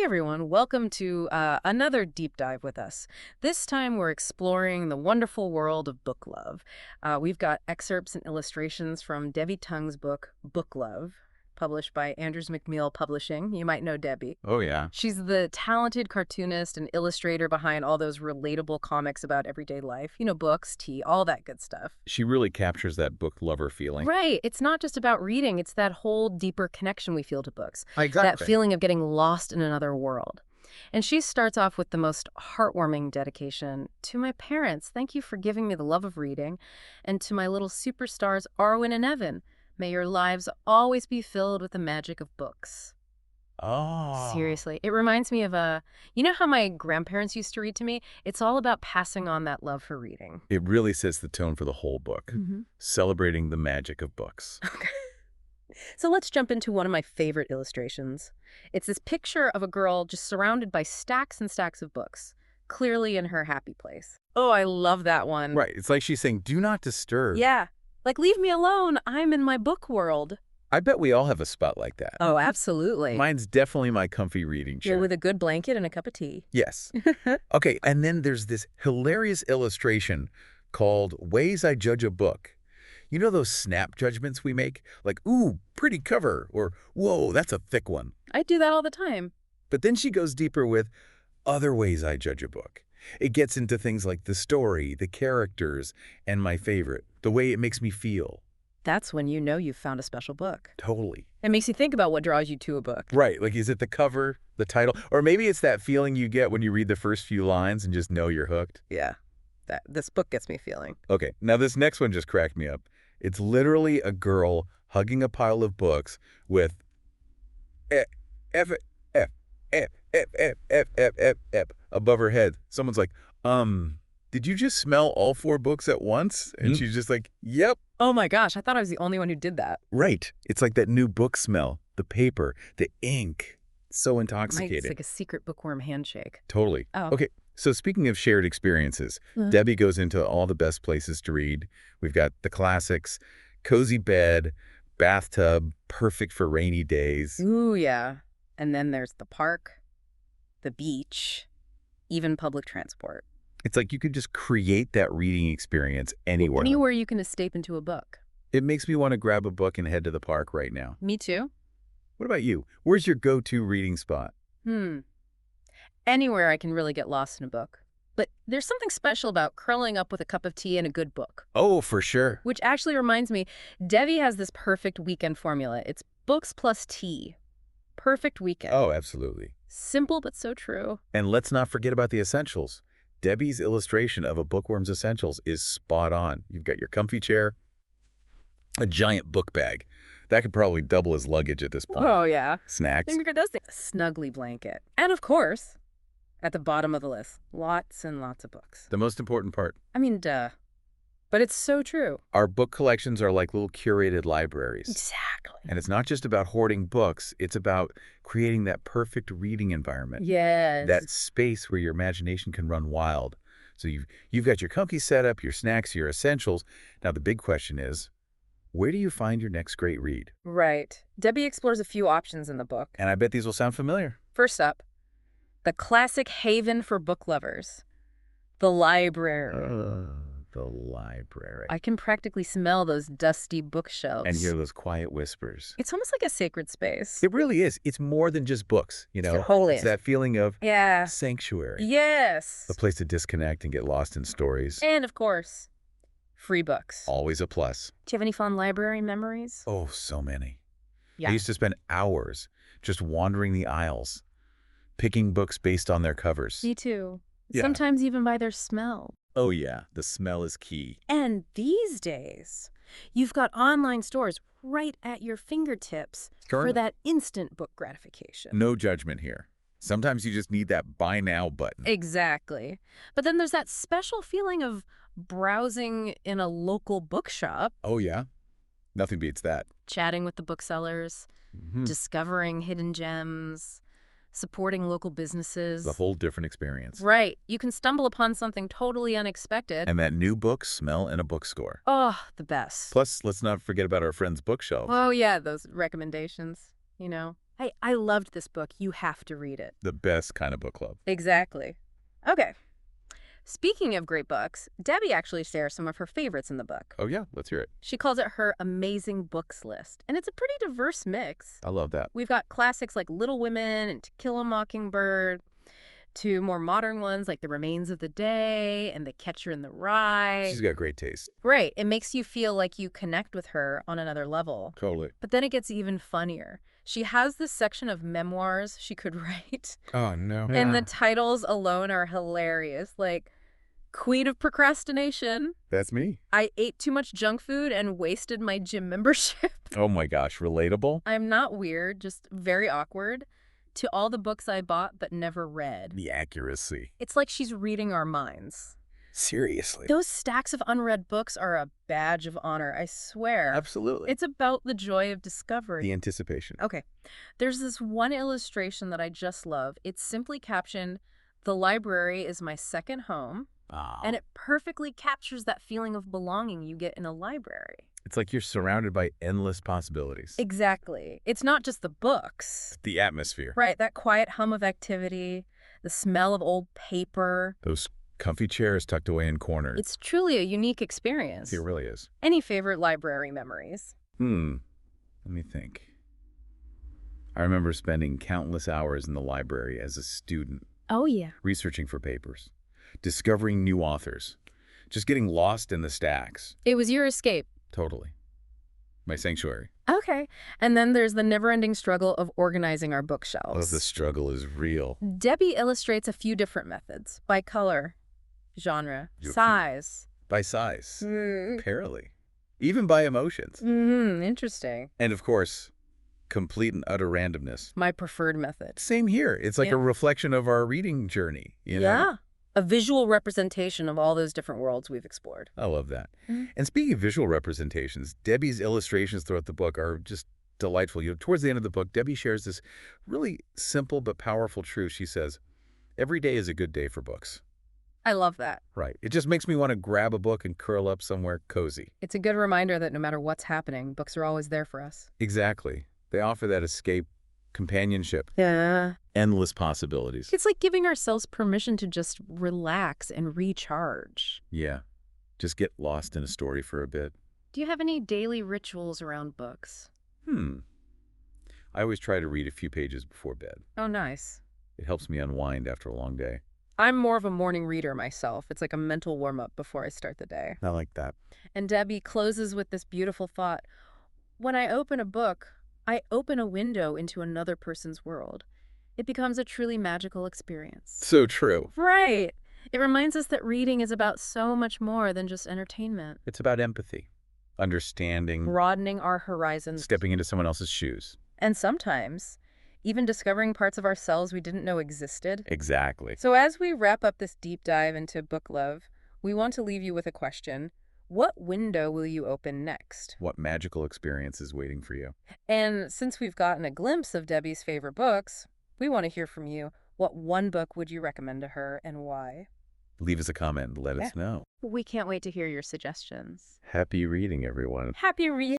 Hey everyone, welcome to another deep dive with us. This time we're exploring the wonderful world of book love. We've got excerpts and illustrations from Debbie Tung's book, Book Love, published by Andrews McMeel Publishing. You might know Debbie. Oh, yeah. She's the talented cartoonist and illustrator behind all those relatable comics about everyday life. You know, books, tea, all that good stuff. She really captures that book lover feeling. Right. It's not just about reading. It's that whole deeper connection we feel to books. Exactly. That feeling of getting lost in another world. And she starts off with the most heartwarming dedication. To my parents, thank you for giving me the love of reading. And to my little superstars, Arwen and Evan, may your lives always be filled with the magic of books. Oh. Seriously. It reminds me of you know how my grandparents used to read to me? It's all about passing on that love for reading. It really sets the tone for the whole book, celebrating the magic of books. Okay. So let's jump into one of my favorite illustrations. It's this picture of a girl just surrounded by stacks and stacks of books, clearly in her happy place. Oh, I love that one. Right. It's like she's saying, do not disturb. Yeah. Like, leave me alone. I'm in my book world. I bet we all have a spot like that. Oh, absolutely. Mine's definitely my comfy reading chair. Yeah, with a good blanket and a cup of tea. Yes. Okay, and then there's this hilarious illustration called Ways I Judge a Book. You know those snap judgments we make? Like, ooh, pretty cover, or whoa, that's a thick one. I do that all the time. But then she goes deeper with other ways I judge a book. It gets into things like the story, the characters, and my favorite, the way it makes me feel. That's when you know you've found a special book. Totally. It makes you think about what draws you to a book. Right. Like, is it the cover, the title? Or maybe it's that feeling you get when you read the first few lines and just know you're hooked. Yeah. This book gets me feeling. Okay. Now, this next one just cracked me up. It's literally a girl hugging a pile of books with F, F, F, F, F, F, F, F, F, F above her head. Someone's like, did you just smell all 4 books at once? And she's just like, yep. Oh my gosh, I thought I was the only one who did that. Right. It's like that new book smell, the paper, the ink. So intoxicating. It's like a secret bookworm handshake. Totally. Oh. Okay. So speaking of shared experiences, Debbie goes into all the best places to read. We've got the classics, cozy bed, bathtub, perfect for rainy days. Ooh, yeah. And then there's the park, the beach, even public transport. It's like you could just create that reading experience anywhere. Anywhere you can escape into a book. It makes me want to grab a book and head to the park right now. Me too. What about you? Where's your go-to reading spot? Anywhere I can really get lost in a book. But there's something special about curling up with a cup of tea and a good book. Oh, for sure. Which actually reminds me, Debbie has this perfect weekend formula. It's books plus tea. Perfect weekend. Oh, absolutely. Simple but so true. And let's not forget about the essentials. Debbie's illustration of a Bookworm's Essentials is spot on. You've got your comfy chair, a giant book bag. That could probably double as luggage at this point. Oh, yeah. Snacks. A snuggly blanket. And of course, at the bottom of the list, lots and lots of books. The most important part. I mean, duh. But it's so true. Our book collections are like little curated libraries. Exactly. And it's not just about hoarding books. It's about creating that perfect reading environment. Yes. That space where your imagination can run wild. So you've got your comfy setup, your snacks, your essentials. Now the big question is, where do you find your next great read? Right. Debbie explores a few options in the book. And I bet these will sound familiar. First up, the classic haven for book lovers, the library. The library. I can practically smell those dusty bookshelves. And hear those quiet whispers. It's almost like a sacred space. It really is. It's more than just books, you know? Totally. It's that feeling of Yeah. sanctuary. Yes. A place to disconnect and get lost in stories. And of course, free books. Always a plus. Do you have any fun library memories? Oh, so many. Yeah. I used to spend hours just wandering the aisles, picking books based on their covers. Me too. Yeah. Sometimes even by their smell. Oh, yeah. The smell is key. And these days, you've got online stores right at your fingertips for that instant book gratification. No judgment here. Sometimes you just need that buy now button. Exactly. But then there's that special feeling of browsing in a local bookshop. Oh, yeah? Nothing beats that. Chatting with the booksellers, discovering hidden gems, supporting local businesses. It's a whole different experience. Right. You can stumble upon something totally unexpected. And that new book smell in a bookstore. Oh, the best. Plus, let's not forget about our friend's bookshelf. Oh, yeah, those recommendations, you know. I loved this book. You have to read it. The best kind of book club. Exactly. Okay. Speaking of great books, Debbie actually shares some of her favorites in the book. Oh, yeah. Let's hear it. She calls it her amazing books list, and it's a pretty diverse mix. I love that. We've got classics like Little Women and To Kill a Mockingbird, to more modern ones like The Remains of the Day and The Catcher in the Rye. She's got great taste. Right. It makes you feel like you connect with her on another level. Totally. But then it gets even funnier. She has this section of memoirs she could write. Oh, no. And the titles alone are hilarious. Like, Queen of Procrastination. That's me. I ate too much junk food and wasted my gym membership. Oh, my gosh. Relatable? I'm not weird, just very awkward. To all the books I bought but never read. The accuracy. It's like she's reading our minds. Seriously. Those stacks of unread books are a badge of honor, I swear. Absolutely. It's about the joy of discovery. The anticipation. Okay. There's this one illustration that I just love. It's simply captioned, "The library is my second home." Oh. And it perfectly captures that feeling of belonging you get in a library. It's like you're surrounded by endless possibilities. Exactly. It's not just the books. The atmosphere. Right, that quiet hum of activity, the smell of old paper. Those comfy chairs tucked away in corners. It's truly a unique experience. It really is. Any favorite library memories? Let me think. I remember spending countless hours in the library as a student, Oh, yeah. researching for papers, discovering new authors, just getting lost in the stacks. It was your escape. Totally. My sanctuary. Okay. And then there's the never-ending struggle of organizing our Oh, bookshelves. the struggle is real. Debbie illustrates a few different methods. By color, genre, Yucky. size. By size. Apparently. Even by emotions. Interesting. And of course, complete and utter randomness. My preferred method. Same here. It's like Yeah. a reflection of our reading journey. You know? Yeah. A visual representation of all those different worlds we've explored. I love that. Mhm. And speaking of visual representations, Debbie's illustrations throughout the book are just delightful. Towards the end of the book, Debbie shares this really simple but powerful truth. She says, every day is a good day for books. I love that. Right. It just makes me want to grab a book and curl up somewhere cozy. It's a good reminder that no matter what's happening, books are always there for us. Exactly. They offer that escape, companionship, Yeah. endless possibilities. It's like giving ourselves permission to just relax and recharge. Yeah. Just get lost in a story for a bit. Do you have any daily rituals around books? I always try to read a few pages before bed. Oh, nice. It helps me unwind after a long day. I'm more of a morning reader myself. It's like a mental warm-up before I start the day. I like that. And Debbie closes with this beautiful thought. When I open a book, I open a window into another person's world. It becomes a truly magical experience. So true. Right. It reminds us that reading is about so much more than just entertainment. It's about empathy, understanding, Broadening our horizons. stepping into someone else's shoes. And sometimes, even discovering parts of ourselves we didn't know existed. Exactly. So as we wrap up this deep dive into book love, we want to leave you with a question. What window will you open next? What magical experience is waiting for you? And since we've gotten a glimpse of Debbie's favorite books, we want to hear from you. What one book would you recommend to her and why? Leave us a comment and let us know. We can't wait to hear your suggestions. Happy reading, everyone. Happy reading!